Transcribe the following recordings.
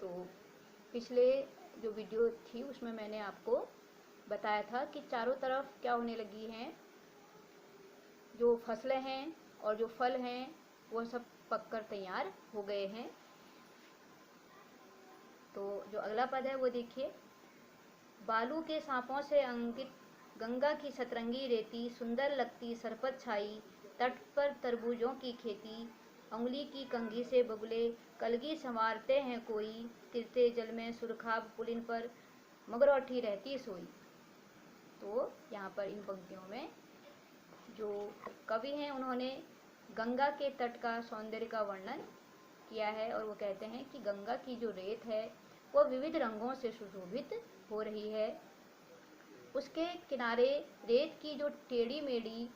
तो पिछले जो वीडियो थी उसमें मैंने आपको बताया था कि चारों तरफ क्या होने लगी हैं, जो फसलें हैं और जो फल हैं वो सब पककर तैयार हो गए हैं। तो जो अगला पद है वो देखिए, बालू के सांपों से अंकित गंगा की सतरंगी रेती, सुंदर लगती सरपत छाई, तट पर तरबूजों की खेती, उंगली की कंघी से बगुले कलगी संवारते हैं कोई, तिरते जल में सुरखाब पुलिन पर मगरौठी रहती सोई। तो यहाँ पर इन पंक्तियों में जो कवि हैं उन्होंने गंगा के तट का सौंदर्य का वर्णन किया है और वो कहते हैं कि गंगा की जो रेत है वो विविध रंगों से सुशोभित हो रही है। उसके किनारे रेत की जो टेढ़ी मेढ़ी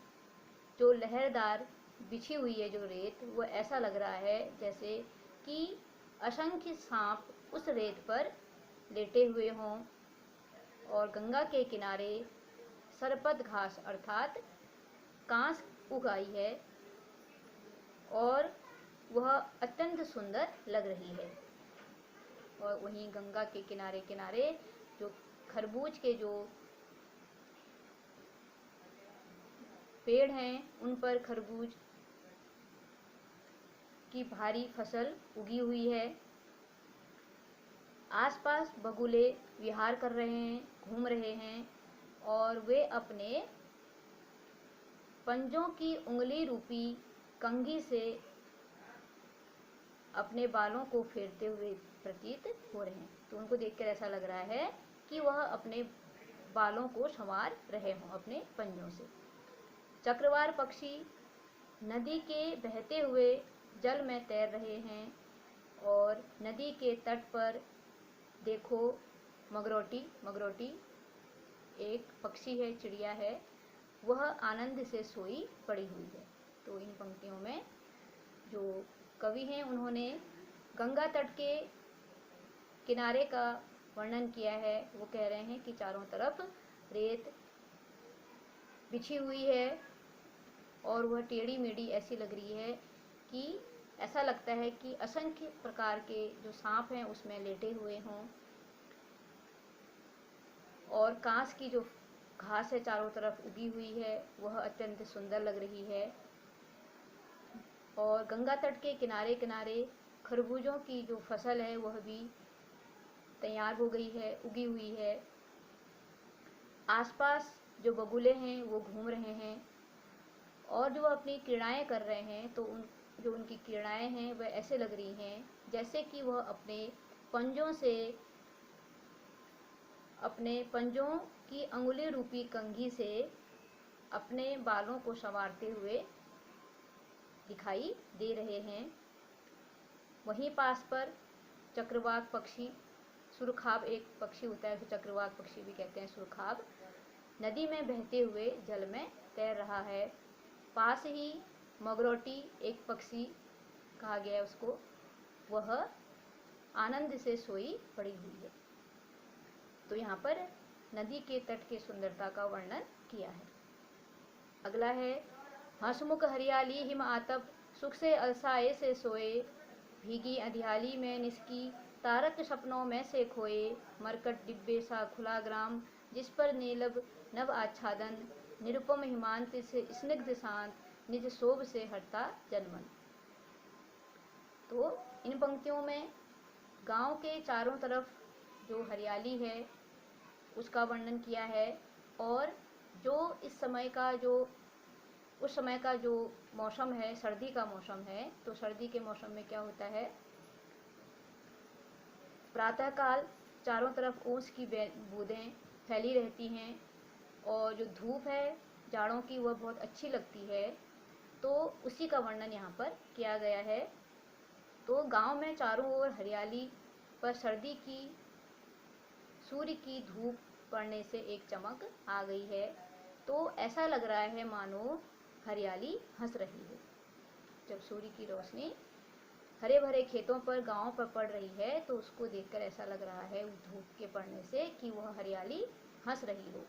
जो लहरदार बिछी हुई है जो रेत, वो ऐसा लग रहा है जैसे कि असंख्य सांप उस रेत पर लेटे हुए हों। और गंगा के किनारे सरपत घास अर्थात कांस उगाई है और वह अत्यंत सुंदर लग रही है। और वहीं गंगा के किनारे किनारे जो खरबूज के जो पेड़ हैं उन पर खरबूज की भारी फसल उगी हुई है। आसपास बगुले विहार कर रहे हैं, घूम रहे हैं और वे अपने पंजों की उंगली रूपी कंघी से अपने बालों को फेरते हुए प्रतीत हो रहे हैं। तो उनको देखकर ऐसा लग रहा है कि वह अपने बालों को संवार रहे हों अपने पंजों से। चक्रवार पक्षी नदी के बहते हुए जल में तैर रहे हैं और नदी के तट पर देखो मगरौटी एक पक्षी है, चिड़िया है, वह आनंद से सोई पड़ी हुई है। तो इन पंक्तियों में जो कवि हैं उन्होंने गंगा तट के किनारे का वर्णन किया है। वो कह रहे हैं कि चारों तरफ रेत बिछी हुई है और वह टेढ़ी मेढ़ी ऐसी लग रही है कि ऐसा लगता है कि असंख्य प्रकार के जो सांप हैं उसमें लेटे हुए हों। और कांस की जो घास है चारों तरफ उगी हुई है वह अत्यंत सुंदर लग रही है। और गंगा तट के किनारे किनारे खरबूजों की जो फसल है वह भी तैयार हो गई है, उगी हुई है। आसपास जो बगुले हैं वो घूम रहे हैं और जो अपनी क्रीड़ाएं कर रहे हैं, तो जो उनकी क्रीड़ाएं हैं वह ऐसे लग रही हैं जैसे कि वह अपने पंजों की अंगुली रूपी कंघी से अपने बालों को संवारते हुए दिखाई दे रहे हैं। वहीं पास पर चक्रवाक पक्षी, सुरखाब एक पक्षी होता है, उसे चक्रवाक पक्षी भी कहते हैं, सुरखाब नदी में बहते हुए जल में तैर रहा है। पास ही मगरौटी एक पक्षी कहा गया है उसको, वह आनंद से सोई पड़ी हुई है। तो यहाँ पर नदी के तट की सुंदरता का वर्णन किया है। अगला है, हंसमुख हरियाली हिम आतप, सुख से अलसाए से सोए, भीगी अंधियाली में निसकी, तारक सपनों में से खोए, मरकट डिब्बे सा खुला ग्राम, जिस पर नीलब नव आच्छादन, निरुपम हिमांत से स्निग्ध शांत, निज शोभ से हटता जनमन। तो इन पंक्तियों में गांव के चारों तरफ जो हरियाली है उसका वर्णन किया है और जो उस समय का जो मौसम है, सर्दी का मौसम है, तो सर्दी के मौसम में क्या होता है, प्रातःकाल चारों तरफ ओस की बूंदें फैली रहती हैं और जो धूप है जाड़ों की वह बहुत अच्छी लगती है। तो उसी का वर्णन यहाँ पर किया गया है। तो गांव में चारों ओर हरियाली पर सर्दी की सूर्य की धूप पड़ने से एक चमक आ गई है। तो ऐसा लग रहा है मानो हरियाली हंस रही है। जब सूर्य की रोशनी हरे भरे खेतों पर गांव पर पड़ रही है तो उसको देखकर ऐसा लग रहा है उस धूप के पड़ने से कि वह हरियाली हंस रही हो।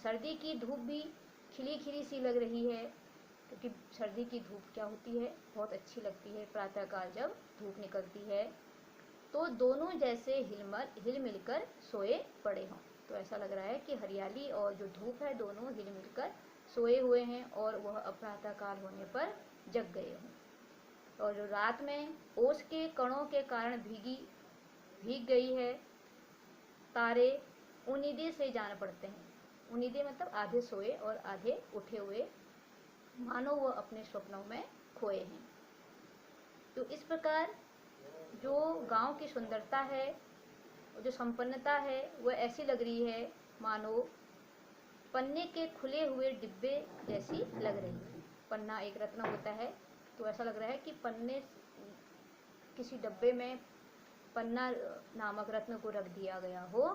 सर्दी की धूप भी खिली खिली सी लग रही है, क्योंकि सर्दी की धूप क्या होती है, बहुत अच्छी लगती है प्रातःकाल जब धूप निकलती है। तो दोनों जैसे हिल मिलकर सोए पड़े हों। तो ऐसा लग रहा है कि हरियाली और जो धूप है दोनों हिल मिलकर सोए हुए हैं और वह प्रातःकाल होने पर जग गए हों। और जो रात में ओस के कणों के कारण भीग गई है, तारे उन्नीदे से जान पड़ते हैं। उन्नीदे मतलब आधे सोए और आधे उठे हुए, मानो वह अपने स्वप्नों में खोए हैं। तो इस प्रकार जो गांव की सुंदरता है, जो संपन्नता है, वह ऐसी लग रही है मानो पन्ने के खुले हुए डिब्बे जैसी लग रही है। पन्ना एक रत्न होता है, तो ऐसा लग रहा है कि पन्ने किसी डब्बे में पन्ना नामक रत्न को रख दिया गया हो,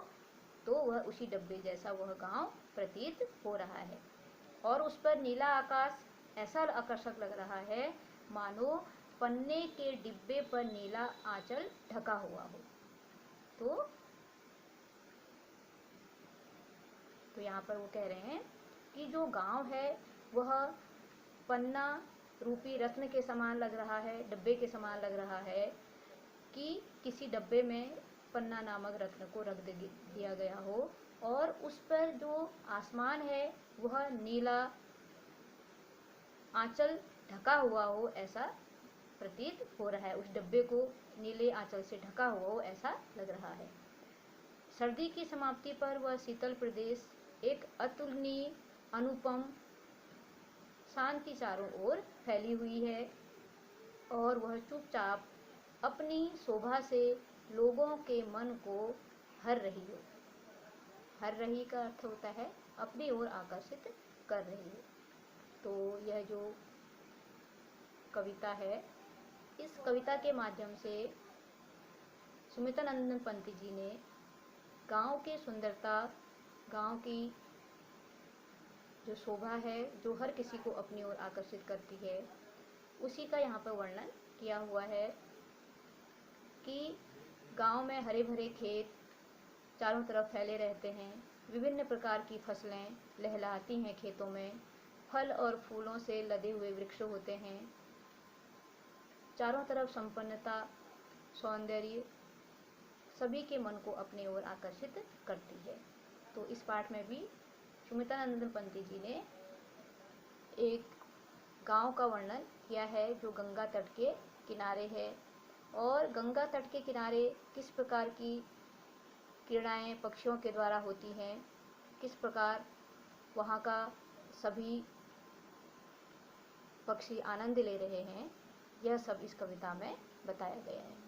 तो वह उसी डब्बे जैसा वह गांव प्रतीत हो रहा है। और उस पर नीला आकाश ऐसा आकर्षक लग रहा है मानो पन्ने के डिब्बे पर नीला आंचल ढका हुआ हो। तो यहाँ पर वो कह रहे हैं कि जो गांव है वह पन्ना रूपी रत्न के समान लग रहा है, डब्बे के समान लग रहा है कि किसी डब्बे में पन्ना नामक रत्न को रख दिया गया हो, और उस पर जो आसमान है वह नीला आंचल ढका हुआ हो, ऐसा प्रतीत हो रहा है। उस डब्बे को नीले आंचल से ढका हुआ हो, ऐसा लग रहा है। सर्दी की समाप्ति पर वह शीतल प्रदेश एक अतुलनीय अनुपम शांति चारों ओर फैली हुई है, और वह चुपचाप अपनी शोभा से लोगों के मन को हर रही हो। हर रही का अर्थ होता है अपनी ओर आकर्षित कर रही हो। तो यह जो कविता है, इस कविता के माध्यम से सुमित्रानंदन पंत जी ने गांव की सुंदरता, गांव की जो शोभा है, जो हर किसी को अपनी ओर आकर्षित करती है, उसी का यहाँ पर वर्णन किया हुआ है कि गांव में हरे भरे खेत चारों तरफ फैले रहते हैं, विभिन्न प्रकार की फसलें लहलहाती हैं खेतों में, फल और फूलों से लदे हुए वृक्ष होते हैं, चारों तरफ संपन्नता, सौंदर्य सभी के मन को अपनी ओर आकर्षित करती है। तो इस पाठ में भी सुमित्रानंदन पंत जी ने एक गांव का वर्णन किया है जो गंगा तट के किनारे है, और गंगा तट के किनारे किस प्रकार की क्रीड़ाएं पक्षियों के द्वारा होती हैं, किस प्रकार वहाँ का सभी पक्षी आनंद ले रहे हैं, यह सब इस कविता में बताया गया है।